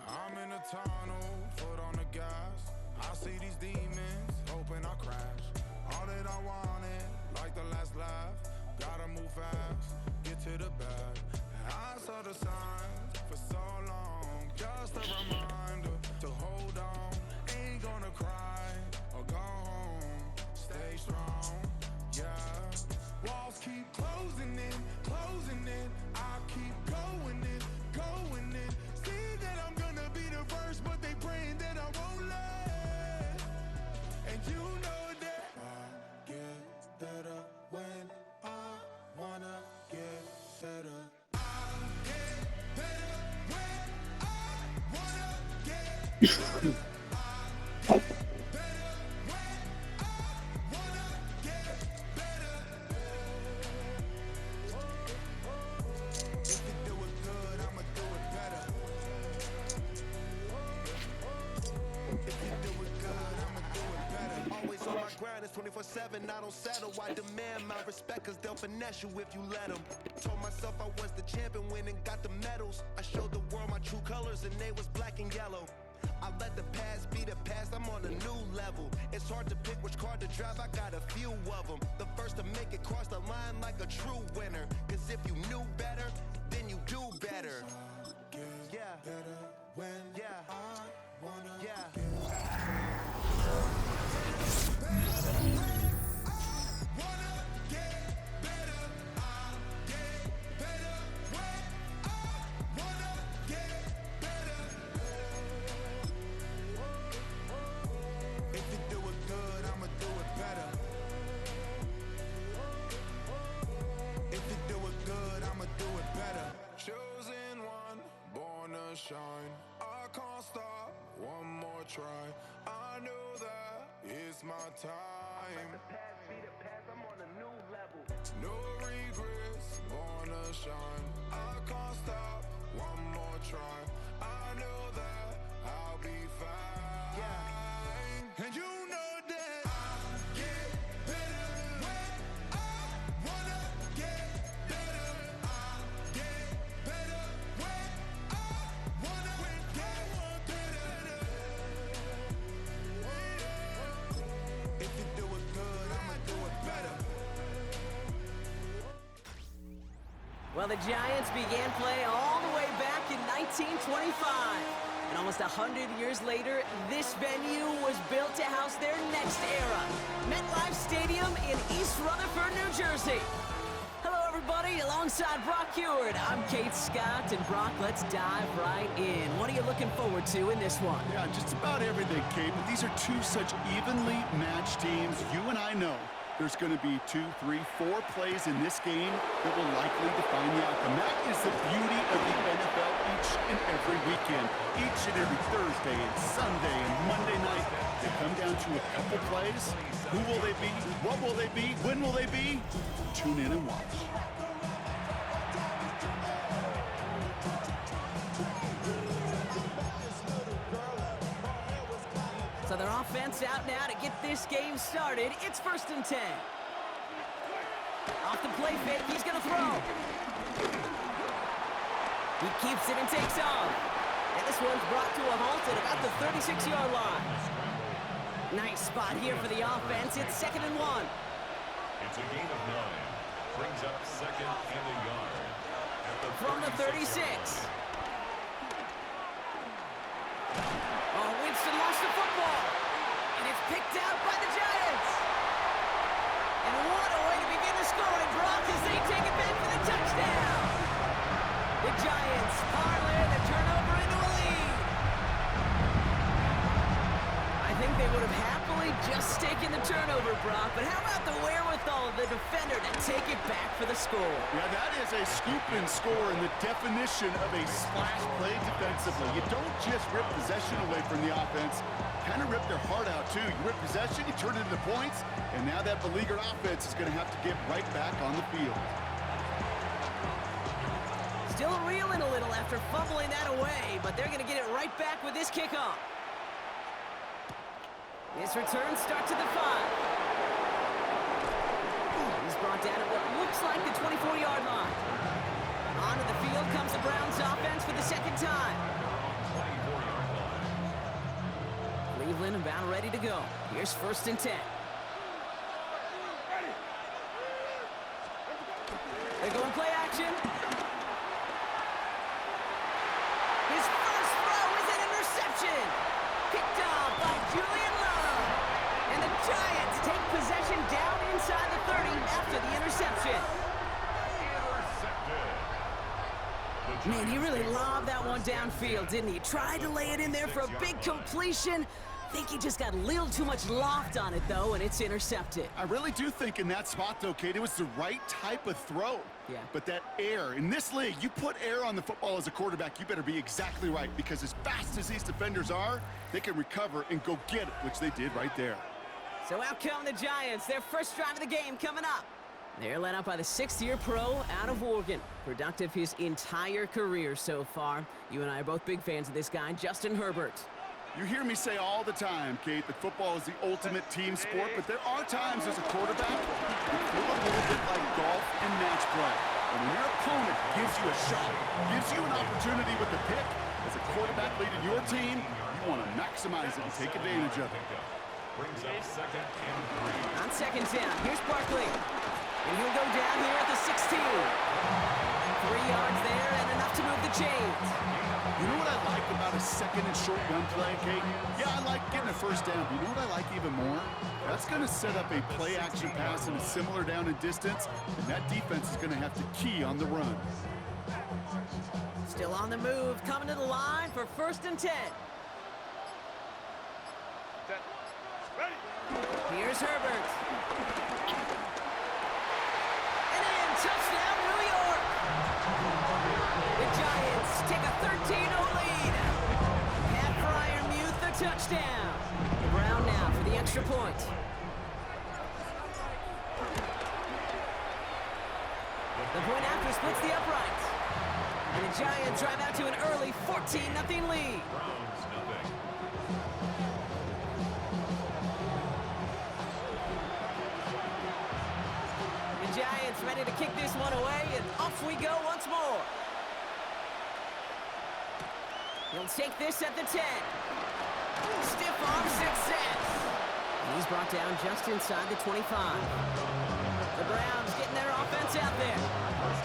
I'm in a tunnel, foot on the gas. I see these demons, hoping I crash. All that I wanted, like the last laugh. Gotta move fast, get to the bag. I saw the signs for so long. Just a reminder to hold on. Ain't gonna cry or go home. Stay strong, yeah. Walls keep closing in, closing in. I keep going in, going in. See that I'm gonna be the first, but they praying that I won't let. And you know that I get better when I wanna get better. I get better when I wanna get better. Grind is 24/7, I don't settle. I demand my respect, cause they'll finesse you if you let them. Told myself I was the champion, went and got the medals. I showed the world my true colors and they was black and yellow. I let the past be the past, I'm on a new level. It's hard to pick which car to drive, I got a few of them. The first to make it cross the line like a true winner. Cause if you knew better, then you do better. Yeah, better when I wanna shine. I can't stop, one more try. I know that it's my time. the past be the past, I'm on a new level. No regrets, born to shine. I can't stop, one more try. I know that I'll be fine. Yeah. And you know that I get better when I wanna get better. I get better when if you do it good, I'ma do it better. Well, the Giants began play all the way back in 1925. And almost 100 years later, this venue was built to house their next era. MetLife Stadium in East Rutherford, New Jersey. Hello, everybody. Alongside Brock Heward, I'm Kate Scott. And Brock, let's dive right in. What are you looking forward to in this one? Yeah, just about everything, Kate. But these are two such evenly matched teams. You and I know there's going to be 2, 3, 4 plays in this game that will likely define the outcome. That is the beauty of the NFL each and every weekend. Each and every Thursday and Sunday and Monday night, they come down to a couple plays. Who will they be? What will they be? When will they be? Tune in and watch. So their offense out now to get this game started. It's 1st and 10. Off the play fake, he's going to throw. He keeps it and takes off. And this one's brought to a halt at about the 36-yard line. Nice spot here for the offense. It's 2nd and 1. It's a gain of 9. Brings up 2nd and a yard. From the 36. Oh, Winston lost the football. And it's picked out by the Giants. And what a way to begin the scoring, Brock, as they take it back for the touchdown. The Giants parlay the turnover into a lead. I think they would have happily just taken the turnover, Brock, but how about the wherewithal of the defender to take it back for the score? Yeah, that is a scoop and score in the definition of a splash play defensively. You don't just rip possession away from the offense, kind of rip their heart out too. You rip possession, you turn it into points, and now that beleaguered offense is going to have to get right back on the field. Still reeling a little after fumbling that away, but they're going to get it right back with this kickoff. This return starts at the 5. He's brought down at what looks like the 24-yard line. Onto the field comes the Browns offense for the second time. 24 Cleveland about ready to go. Here's 1st and 10. They're going play action. His first throw is an interception. Picked off by Julian Love. And the Giants take possession down inside the 30 after the interception. Man, he really lobbed that one downfield, didn't he? Tried to lay it in there for a big completion. Think he just got a little too much loft on it, though, and it's intercepted. I really do think in that spot, though, Kate, it was the right type of throw. Yeah. But that air, in this league, you put air on the football as a quarterback, you better be exactly right, because as fast as these defenders are, they can recover and go get it, which they did right there. So out come the Giants, their first drive of the game coming up. They're led out by the 6th-year pro out of Oregon. Productive his entire career so far. You and I are both big fans of this guy, Justin Herbert. You hear me say all the time, Kate, that football is the ultimate team sport, but there are times as a quarterback you feel a little bit like golf and match play. And when your opponent gives you a shot, gives you an opportunity with the pick, as a quarterback leading your team, you want to maximize it and take advantage of it. Brings up 2nd and 3. On 2nd down, here's Barkley. And he'll go down here at the 16. 3 yards there and enough to move the chains. You know what I like about a 2nd and short run play, Kate? Yeah, I like getting a 1st down, but you know what I like even more? That's going to set up a play-action pass in a similar down and distance, and that defense is going to have to key on the run. Still on the move, coming to the line for 1st and 10. Here's Herbert. And in, touchdown, New York. The Giants take a 13-0 lead. Pat Fryermuth the touchdown. Brown now for the extra point. The point after splits the upright. And the Giants drive out to an early 14-0 lead. Browns, nothing. The Giants ready to kick this one away, and off we go once more. He'll take this at the 10. Stiff arm success. And he's brought down just inside the 25. The Browns getting their offense out there.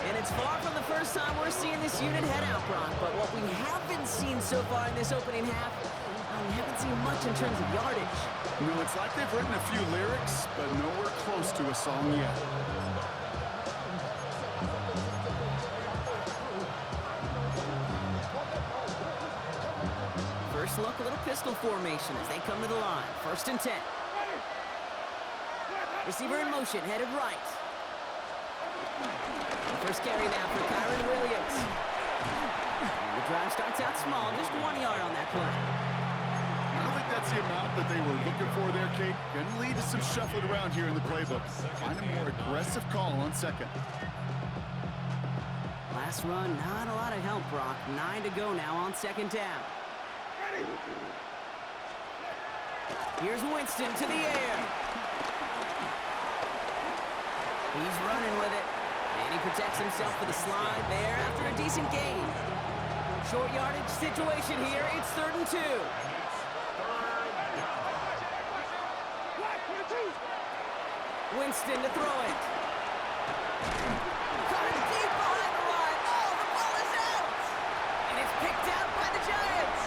And it's far from the first time we're seeing this unit head out, Brock. But what we haven't seen so far in this opening half, we haven't seen much in terms of yardage. You know, it's like they've written a few lyrics, but nowhere close to a song yet. First look, a little pistol formation as they come to the line. 1st and 10. Receiver in motion, headed right. The first carry now for Kyron Williams. And the drive starts out small, just 1 yard on that play. I don't think that's the amount that they were looking for there, Kate. Going to lead to some shuffling around here in the playbook. Find a more aggressive call on 2nd. Last run, not a lot of help, Brock. 9 to go now on 2nd down. Here's Winston to the air. He's running with it. And he protects himself with a slide there after a decent gain. Short yardage situation here. It's 3rd and 2. Winston to throw it. Coming deep behind the line. Oh, the ball is out. And it's picked out by the Giants.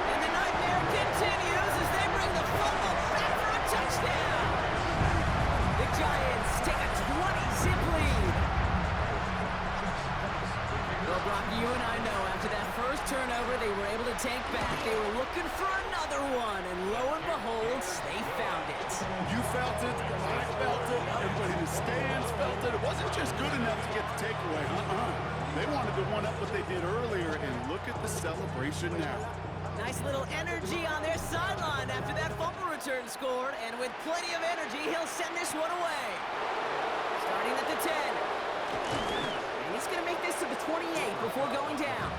And the nightmare continues as they bring the fumble back for a touchdown. The Giants take a 20-zip lead. Well, Brock, you and I know after that first turnover they were able to take back. They were looking for another one, and lo and behold, they found it. You felt it, I felt it, everybody in the stands felt it. It wasn't just good enough to get the takeaway. They wanted to one-up what they did earlier, and look at the celebration now. Nice little energy on their sideline after that fumble return scored, and with plenty of energy, he'll send this one away. Starting at the 10. And he's going to make this to the 28 before going down.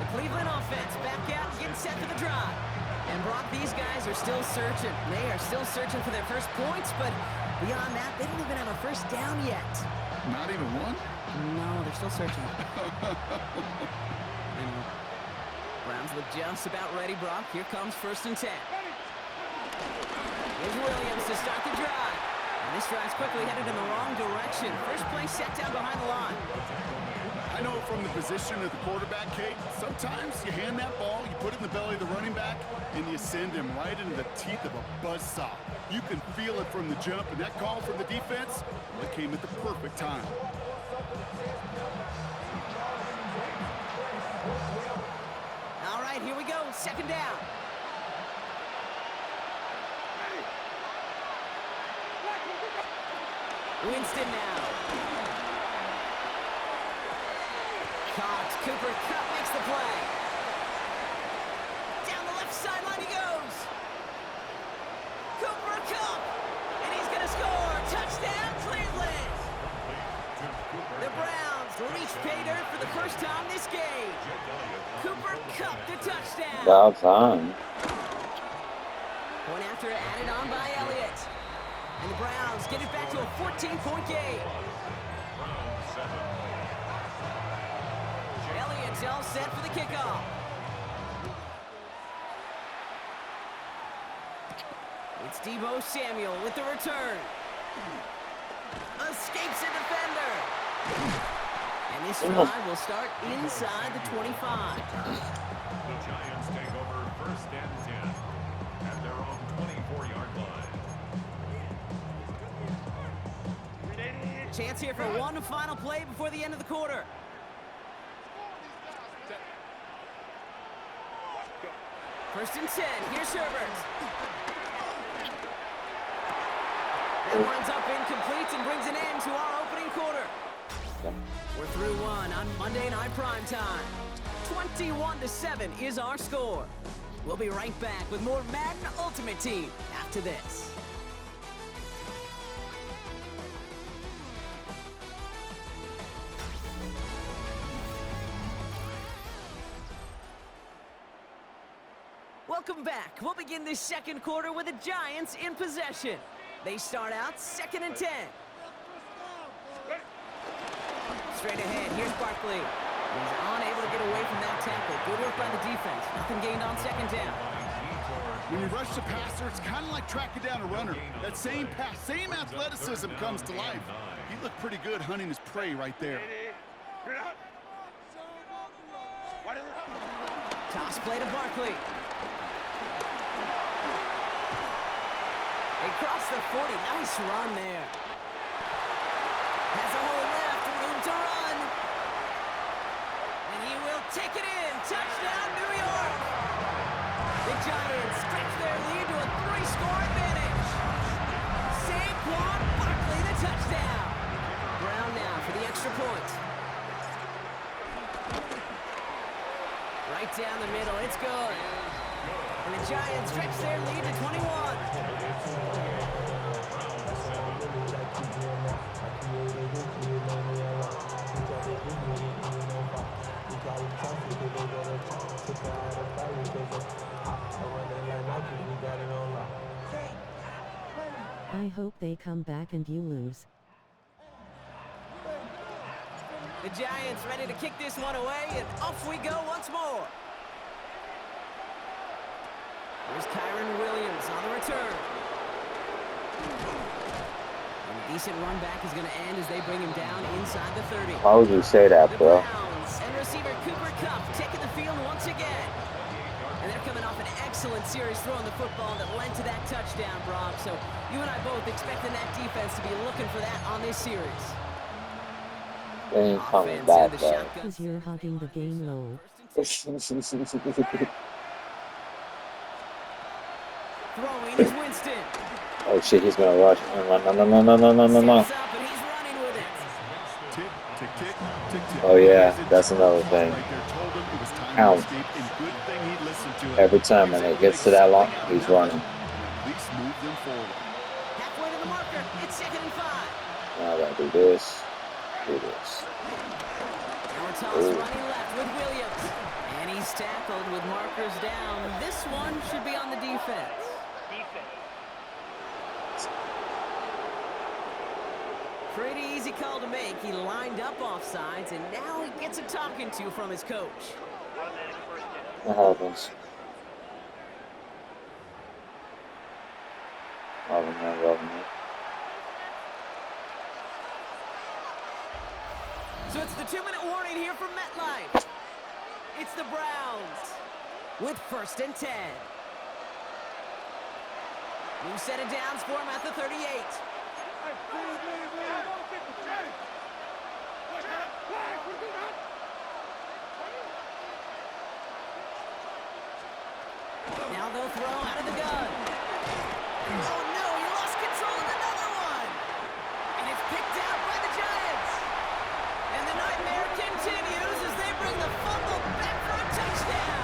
The Cleveland offense back out and getting set for the drive. And Brock, these guys are still searching. They are still searching for their first points, but beyond that, they don't even have a first down yet. Not even one? No, they're still searching. Browns look just about ready, Brock. Here comes 1st and 10. Here's Williams to start the drive. And this drive's quickly headed in the wrong direction. First play set down behind the line. I know from the position of the quarterback, Kate, sometimes you hand that ball, you put it in the belly of the running back, and you send him right into the teeth of a buzzsaw. You can feel it from the jump, and that call from the defense, well, it came at the perfect time. All right, here we go. Second down. Winston now. Caught. Cooper Kupp makes the play. Down the left sideline he goes. Cooper Kupp. And he's going to score. Touchdown, Cleveland. The Browns reach pay dirt for the first time this game. Cooper Kupp the touchdown. About time. Point after added on by Elliott. And the Browns get it back to a 14-point game. Elliott's all set for the kickoff. It's Deebo Samuel with the return. Escapes a defender. And this drive will start inside the 25. The Giants take over 1st and 10 at their own 24-yard line. Chance here for one final play before the end of the quarter. First and 10. Here's Herbert. That runs up incomplete and brings an end to our opening quarter. We're through one on Monday Night Primetime. 21-7 is our score. We'll be right back with more Madden Ultimate Team after this. Welcome back. We'll begin this second quarter with the Giants in possession. They start out 2nd and 10. Straight ahead, here's Barkley. He's unable to get away from that tackle. Good work by the defense. Nothing gained on 2nd down. When you rush the passer, it's kind of like tracking down a runner. That same pass, same athleticism comes to life. He looked pretty good hunting his prey right there. Toss play to Barkley. Across the 40. Nice run there. Has a hole left. Room to run. And he will take it in. Touchdown, New York. The Giants stretch their lead to a 3-score advantage. Saquon Barkley, the touchdown. Brown now for the extra point. Right down the middle. It's good. And the Giants stretch their lead to 21. I hope they come back and you lose. The Giants ready to kick this one away, and off we go once more. Here's Kyron Williams on the return. And a decent run back is going to end as they bring him down inside the 30. Why would you say that, The bro? Browns and receiver Cooper Kupp taking the field once again. And they're coming off an excellent series throwing the football that led to that touchdown, Brock. So you and I both expecting that defense to be looking for that on this series. They ain't coming back, though. Because you're hogging the game low. Throwing is Winston. Oh shit, he's gonna rush. No. Steps up and he's running with it. Tick, tick, tick, tick, tick. Oh yeah, that's another thing. Right there told him it was time Count. to escape, and good thing he listened to it. Every time when it gets to that long, he's running. At least move them forward. Halfway to the marker. It's 2nd and 5. Now I gotta do this. Do this. Now a toss running left with Williams. And he's tackled with markers down. This one should be on the defense. Pretty easy call to make. He lined up offsides, and now he gets a talking to from his coach. That happens. So it's the 2-minute warning here from MetLife. It's the Browns with 1st and 10. New set of downs for him at the 38. Now they'll throw out of the gun. Oh no, he lost control of another one. And it's picked out by the Giants. And the nightmare continues as they bring the fumble back for a touchdown.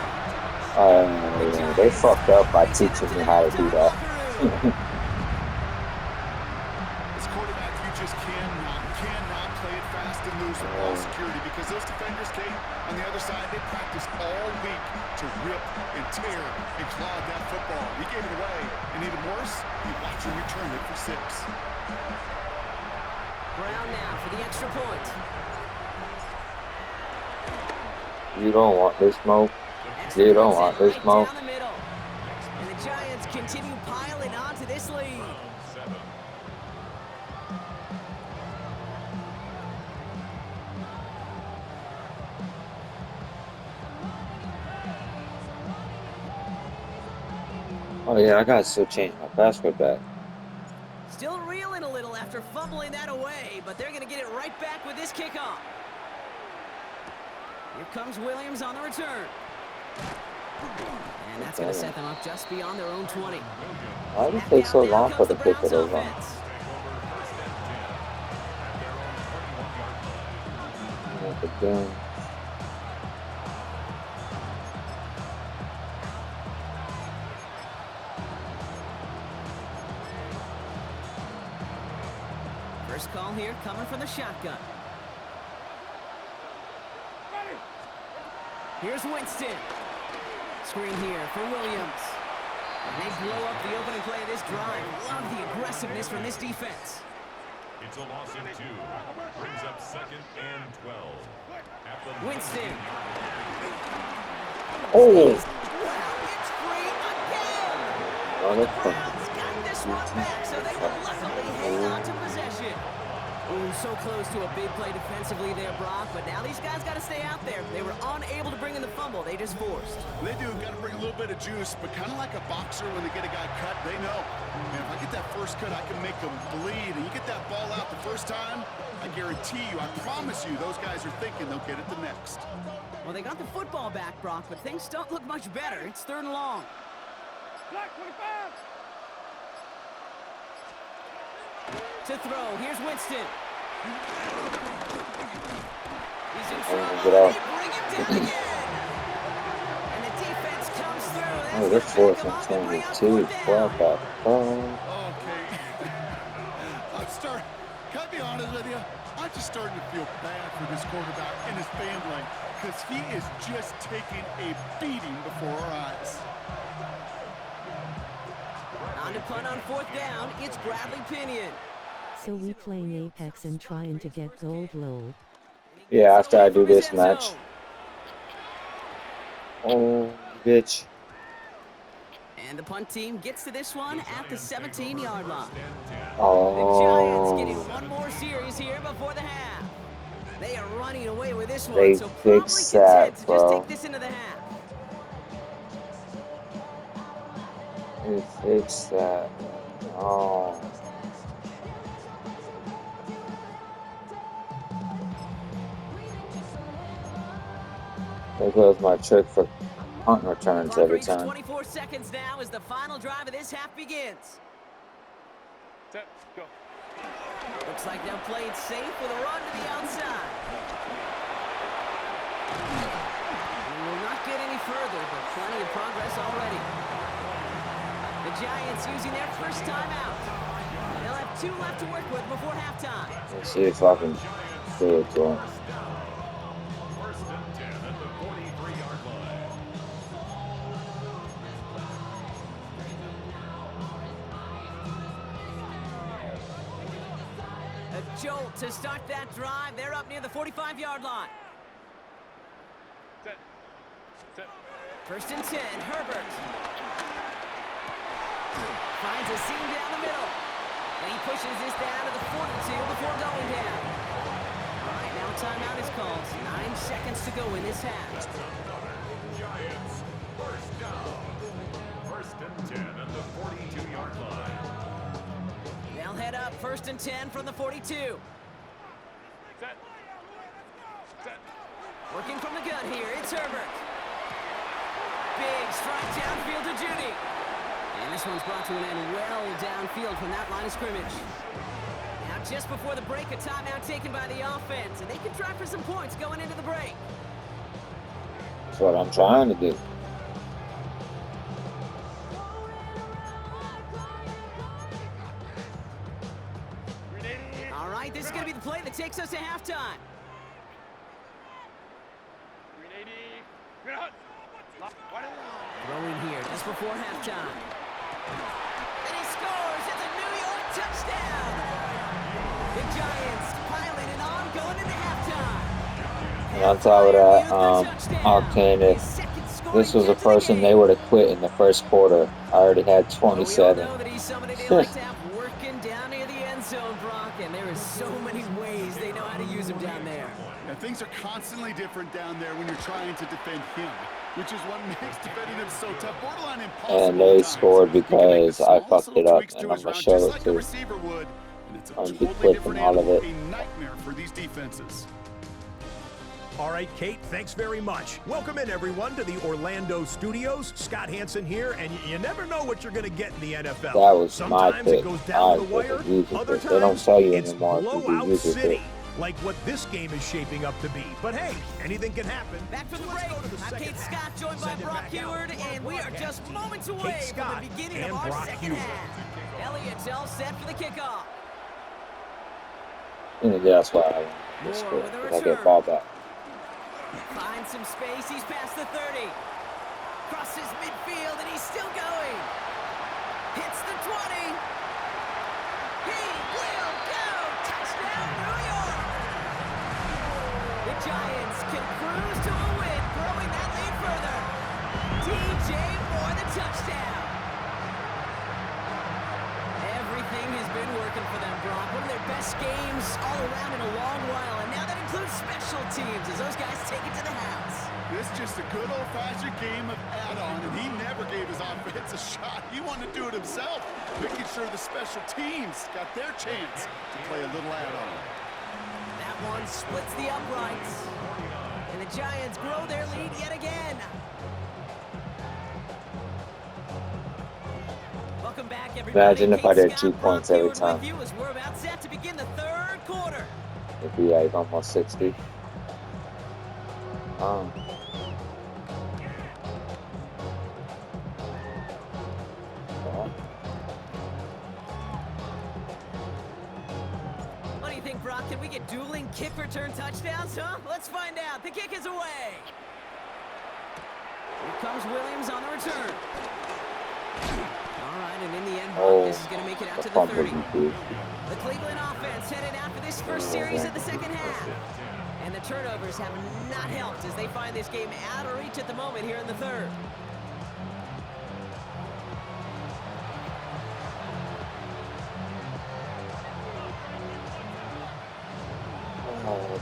They fucked up by teaching me how to do that. As quarterback, you just cannot play it fast and lose with ball security because those defenders, Kate, on the other side, they practiced all week to rip and tear and claw at that football. He gave it away, and even worse, you watch him return it for 6. Brown now for the extra point. You don't want this smoke. You don't want this smoke. Down the middle. And the Giants continue piling onto this lead. Oh yeah, I gotta still change my password back. Still reeling a little after fumbling that away, but they're going to get it right back with this kickoff. Here comes Williams on the return. And that's going to set them up just beyond their own 20. Why did it take so long for the kick it over? First call here coming from the shotgun. Here's Winston. Screen here for Williams. And they blow up the opening play of this drive. Love the aggressiveness from this defense. It's a loss of 2. Brings up 2nd and 12. Winston. Oh! It's free again. The Browns got this one back, so they will luckily hang on to possession. Ooh, so close to a big play defensively there, Brock, but now these guys got to stay out there. They were unable to bring in the fumble. They just forced. They do. Got to bring a little bit of juice, but kind of like a boxer when they get a guy cut, they know, man, if I get that first cut, I can make them bleed. And you get that ball out the first time, I guarantee you, I promise you, those guys are thinking they'll get it the next. Well, they got the football back, Brock, but things don't look much better. It's 3rd and long. Black 25. To throw, here's Winston. He's in trouble. Get out. They bring him down again. And the defense comes through. Oh, they're 4th and 22. 12 back. Okay. Can I be honest with you? I'm just starting to feel bad for this quarterback and his family because he is just taking a beating before our eyes. On to punt on 4th down, it's Bradley Pinion. So we playing Apex and trying to get gold low. Yeah, after I do this match. Oh, bitch. And the punt team gets to this one at the 17-yard line. Oh. The Giants getting one more series here before the half. They are running away with this one, They so probably fixed content that, to just bro. take this into the half. They fixed that. Oh. There goes my trick for punt returns Clock every reads time. 24 seconds now as the final drive of this half begins. Set. Go. Looks like they'll play it safe with a run to the outside. We will not get any further, but plenty of progress already. The Giants using their first timeout. They'll have 2 left to work with before halftime. Let's see if I can do it to him. 1st and 10 at the 43-yard line. A jolt to start that drive. They're up near the 45-yard line. Set. Set. 1st and 10, Herbert. Finds a seam down the middle. And he pushes this down to the 42 before going down. All right, now timeout is called. 9 seconds to go in this half. That's another Giants first down. First and 10 at the 42-yard line. They'll head up 1st and 10 from the 42. Set. Set. Working from the gun here, it's Herbert. Big strike downfield to Judy. And this one's brought to an end well downfield from that line of scrimmage. Now just before the break, a timeout taken by the offense. And they can try for some points going into the break. That's what I'm trying to do. All right, this is going to be the play that takes us to halftime. 380. Good. Throwing here just before halftime. And he scores! It's a New York touchdown! The Giants piling it on going into halftime. And on top of that, Octane, if this was a person they would have quit in the first quarter. I already had 27. We all know that he's somebody they like to have working down near the end zone, Brock, and there is so many ways they know how to use him down there. Now, things are constantly different down there when you're trying to defend him, which is what makes defending him so tough. Borderline impossible. And they times. scored because I fucked it up, To and I'm his going route, to show just it like a too. receiver would, and it's a I'm totally clipping different all of animal, it. a nightmare for these defenses. All right, Kate, thanks very much. Welcome in, everyone, to the Orlando studios. Scott Hansen here, and you never know what you're going to get in the NFL. That was Sometimes my pick. it goes down to the I wire. picked user Other pick. They don't times, tell you it's anymore if you do blowout user city, pick. like what this game is shaping up to be. But hey, anything can happen. Back from the So break, let's go to the I'm second Kate half. Scott, joined by Send it Brock back out Heward, to our and we are broadcast just team. moments Kate away from Scott the beginning and of our Brock second Heward. half. Elliott's all set for the kickoff. And that's why I won this Moore score, with a because I return. get ball back. Finds some space, he's past the 30. Crosses midfield, and he's still going. Hits the 20. He will go! Touchdown, New York! The Giants can cruise to a win, growing that lead further. DJ Moore, the touchdown. Everything has been working for them, Brock. One of their best games all around in a long while, and now that includes special teams as those guys take it to the house. This is just a good old-fashioned game of add-on, and he never gave his offense a shot. He wanted to do it himself, making sure the special teams got their chance to play a little add-on. That one splits the uprights, and the Giants grow their lead yet again. Welcome back, everybody. Imagine if I did Scott, 2 Brock points every Heward time. with you as we're about set to begin the third quarter. It'd be like almost 60. What do you think, Brock? Can we get dueling kick return touchdowns, huh? Let's find out. The kick is away. Here comes Williams on the return. All right, and in the end, Brock, this is going to make it out to the 30. The Cleveland offense headed out for this first series of the second half. And the turnovers have not helped as they find this game out of reach at the moment here in the third.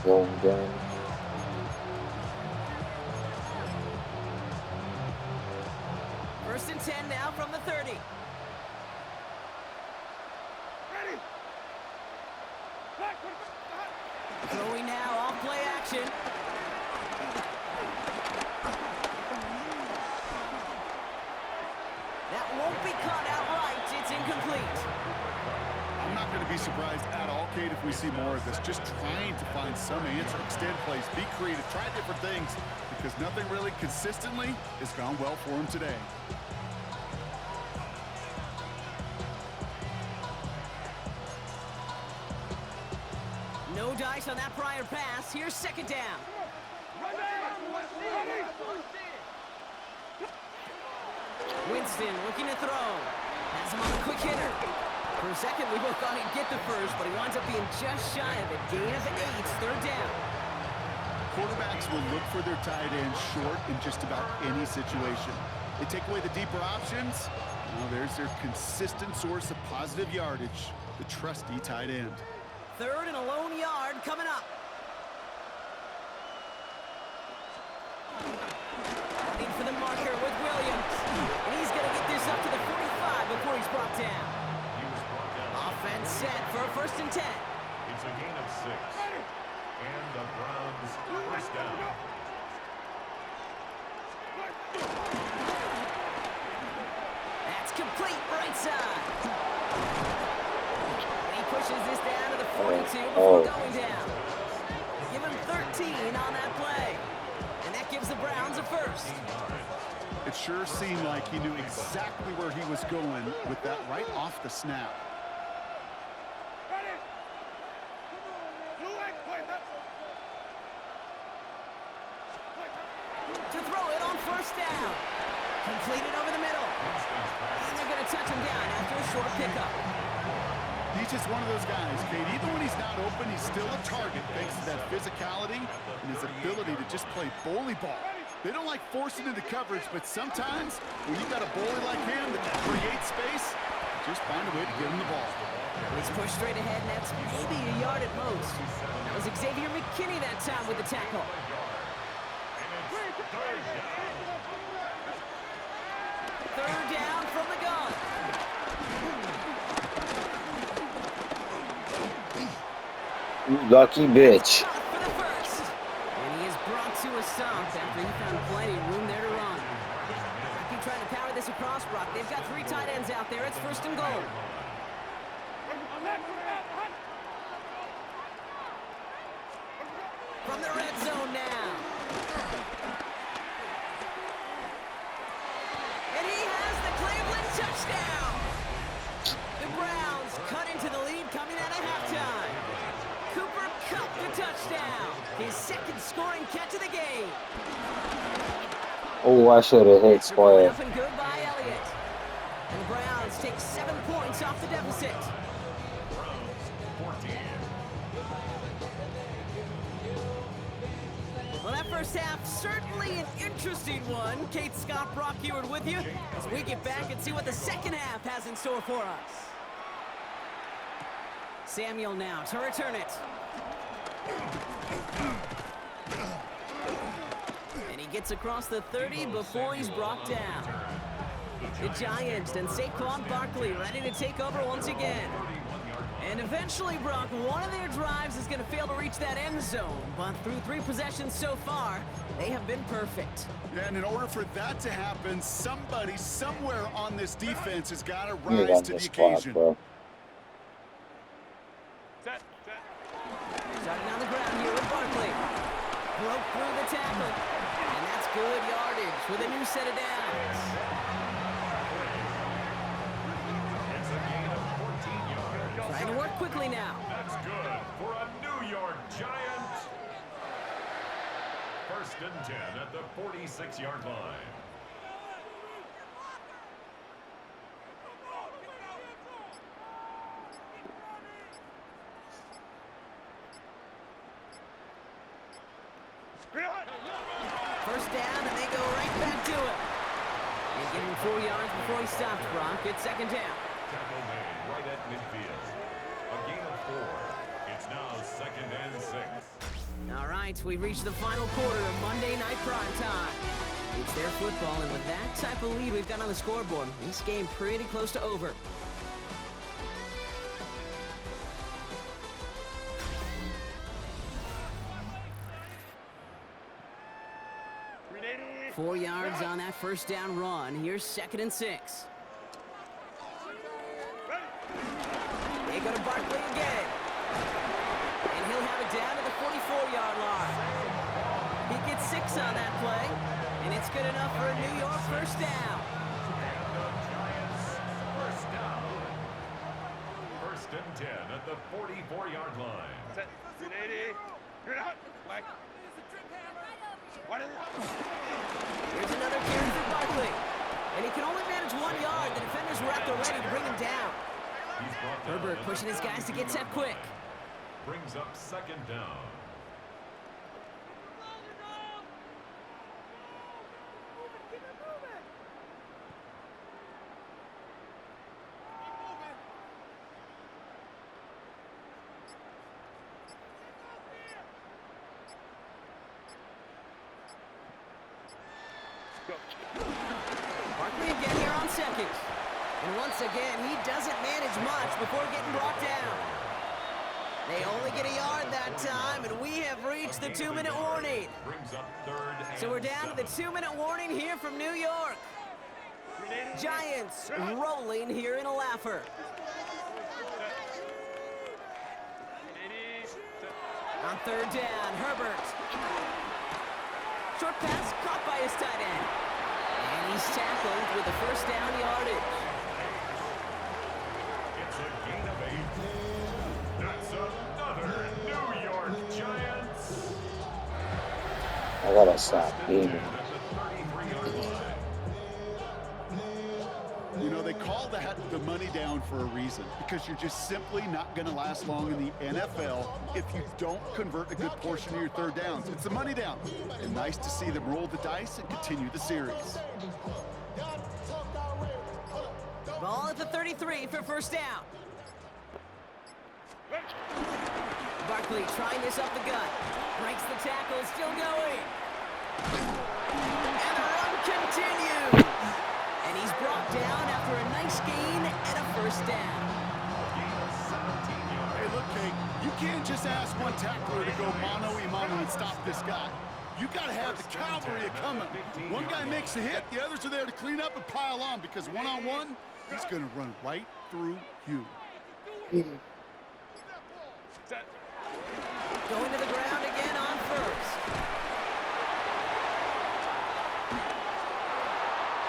Going down. First and 10 now from the 30. Ready. Black, Throwing now, off play action. That won't be caught outright. It's incomplete. I'm not going to be surprised at all, Kate, if we see more of this. Just trying to find some answer, extend plays, be creative, try different things, because nothing really consistently has gone well for him today. No dice on that prior pass. Here's second down. Winston looking to throw. Has him on the quick hitter. For a second, we both thought he'd get the first, but he winds up being just shy of it. Gain of 8, third down. Quarterbacks will look for their tight end short in just about any situation. They take away the deeper options, Well, there's their consistent source of positive yardage, the trusty tight end. 3rd and a lone yard coming up. Running for the marker with Williams. And he's going to get this up to the 45 before he's brought down. Offense set for a 1st and 10. It's a gain of 6. And the Browns first down. That's complete right side. And he pushes this down to the 42 before going down. Give him 13 on that play. And that gives the Browns a 1st. It sure seemed like he knew exactly where he was going with that right off the snap. To throw it on 1st down. Completed over the middle. And they're going to touch him down after a short pickup. He's just one of those guys, Kate. Even when he's not open, he's still a target thanks to that physicality and his ability to just play bully ball. They don't like forcing into coverage, but sometimes when you've got a bully like him that can create space, just find a way to get him the ball. He's pushed straight ahead, and that's maybe a yard at most. That was Xavier McKinney that time with the tackle. 3rd down from the gun. Lucky bitch. For the 1st. And he is brought to a stop after he found plenty of room there to run. Keep trying to power this across, Brock. They've got 3 tight ends out there. It's 1st and goal. From the red zone now. And he has the Cleveland touchdown. The Browns cut into the lead coming out of halftime. Cooper Kupp the touchdown. His 2nd scoring catch of the game. Oh, I should have hit square. Up and good by Elliott. And the Browns take 7 points off the deficit. Well, that first half, certainly an interesting one. Kate, Scott, Brock Ewart with you as we get back and see what the second half has in store for us. Samuel now to return it. And he gets across the 30 before he's brought down. The Giants and Saquon Barkley ready to take over once again. And eventually, Brock, one of their drives is going to fail to reach that end zone. But through 3 possessions so far, they have been perfect. And in order for that to happen, somebody somewhere on this defense has got to rise to the occasion. Set. Starting on the ground here with Barkley. Broke through the tackle. And that's good yardage with a new set of downs. Trying to work quickly now. That's good for a New York Giant. 1st and 10 at the 46-yard line. First down, and they go right back to it. And give him 4 yards before he stops, Brock. It's 2nd down. Tackle made right at midfield. A gain of 4. It's now 2nd and 6. All right, we've reached the final quarter of Monday Night Prime Time. It's their football, and with that type of lead we've got on the scoreboard, this game pretty close to over. Ready? 4 yards on that first down run. Here's 2nd and 6. They go to Barkley again. And he'll have it down to the 44-yard line. He gets 6 on that play. And it's good enough for a New York first down. First down. 1st and 10 at the 44-yard line. Set. Ready? You're out. Like. What is it? Here's another carry for Barkley. And he can only manage 1 yard. The defenders were out there ready to bring him down. Herbert pushing his guys to get set quick. Brings up 2nd down. Barkley again here on second. And once again, he doesn't manage much before getting brought down. They only get a yard that time, and we have reached the 2-minute warning. So we're down to the 2-minute warning here from New York. Giants rolling here in a laugher. On third down, Herbert. Short pass caught by his tight end. And he's tackled with the first down yardage. It's a gain of 8. That's another New York Giants. I gotta stop being. You know, they call that the money down for a reason, because you're just simply not going to last long in the NFL if you don't convert a good portion of your third downs. It's the money down. And nice to see them roll the dice and continue the series. Ball at the 33 for first down. Barkley trying this up the gut. Breaks the tackle, still going. And the run continues. And he's brought down after a nice gain and a first down. Hey, look, Kate, you can't just ask one tackler to go mano-a-mano and stop this guy. You got to have the cavalry coming. One guy makes a hit, the others are there to clean up and pile on, because one-on-one, he's going to run right through you. Going to the ground again on first.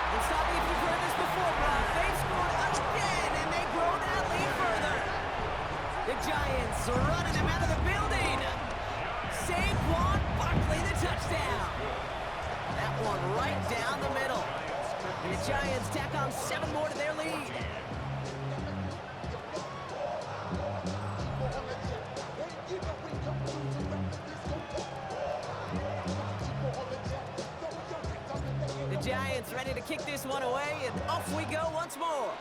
And stop me if you've heard this before, Brock. They scored again, and they grow that lead further. The Giants are running him out of the building. Saquon Barkley, the touchdown. That one right down the middle. And the Giants tack on 7 more to their lead. The Giants ready to kick this one away, and off we go once more.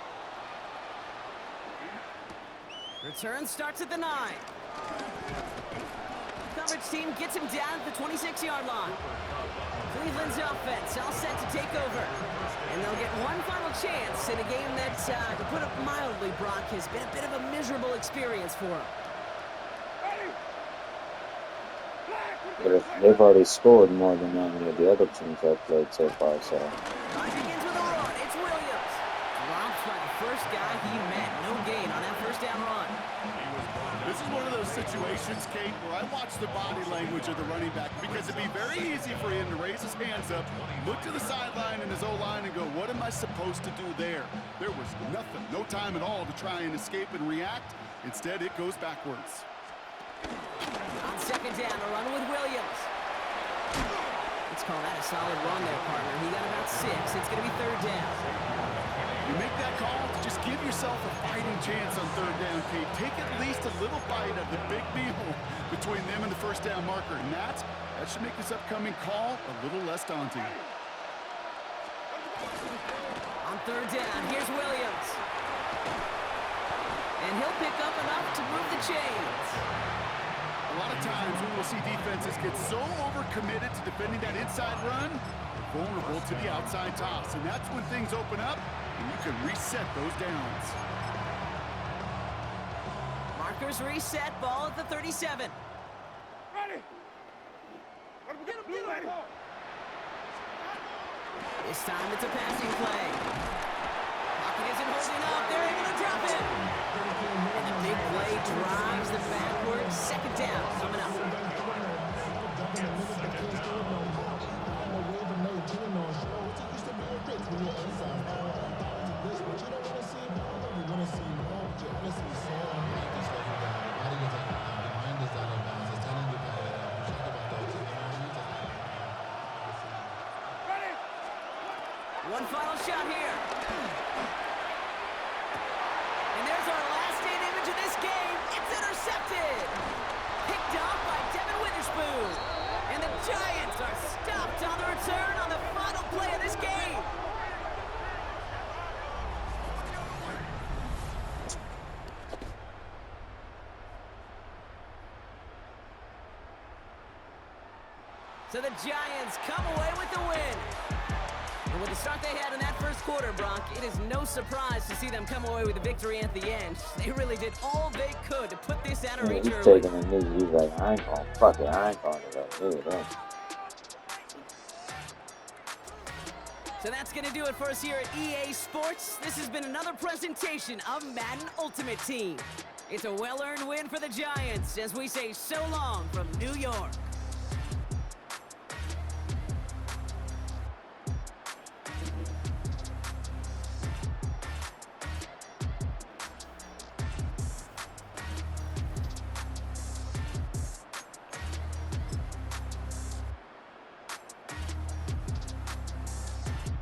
Return starts at the 9. Coverage team gets him down at the 26-yard line. Cleveland's offense all set to take over. And they'll get one final chance in a game that, to put it mildly, Brock, has been a bit of a miserable experience for them. But they've already scored more than any of the other teams I've played so far, so. Run begins with a run. It's Williams. Dropped by the first guy he met. No gain on that first down run. This is one of those situations, Kate, where I watch the body language of the running back, because it'd be very easy for him to raise his hands up, look to the sideline and his O-line and go, what am I supposed to do there? There was nothing, no time at all to try and escape and react. Instead, it goes backwards. On second down, a run with Williams. Let's call that a solid run there, partner. He got about 6. It's going to be third down. You make that call to just give yourself a fighting chance on third down, Kate. Take at least a little bite of the big meal between them and the first down marker. And that should make this upcoming call a little less daunting. On third down, here's Williams. And he'll pick up enough to move the chains. A lot of times we will see defenses get so overcommitted to defending that inside run, they're vulnerable to the outside toss. And that's when things open up and you can reset those downs. Markers reset, ball at the 37. Ready. Get him. This time it's a passing play. Pocket isn't holding up. They're able to drop it. And the big play drives them backwards. Second down coming up. One final shot here. And there's our last stand image of this game. It's intercepted. Picked off by Devin Witherspoon. And the Giants are stopped on the return on the final play of this game. So the Giants come away with the win. And with the start they had in that first quarter, Brock, it is no surprise to see them come away with a victory at the end. They really did all they could to put this out of reach He's early. taking a knee. He's like, I ain't going, fuck it, I ain't going to that knee then. So that's going to do it for us here at EA Sports. This has been another presentation of Madden Ultimate Team. It's a well-earned win for the Giants as we say so long from New York.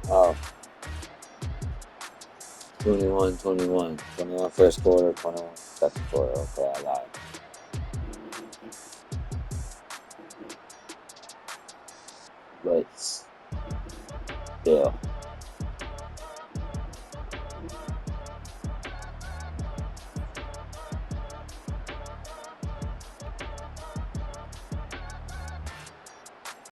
Oh. 21, 21. 21 first quarter, 21 second quarter. Okay, I lied. But still.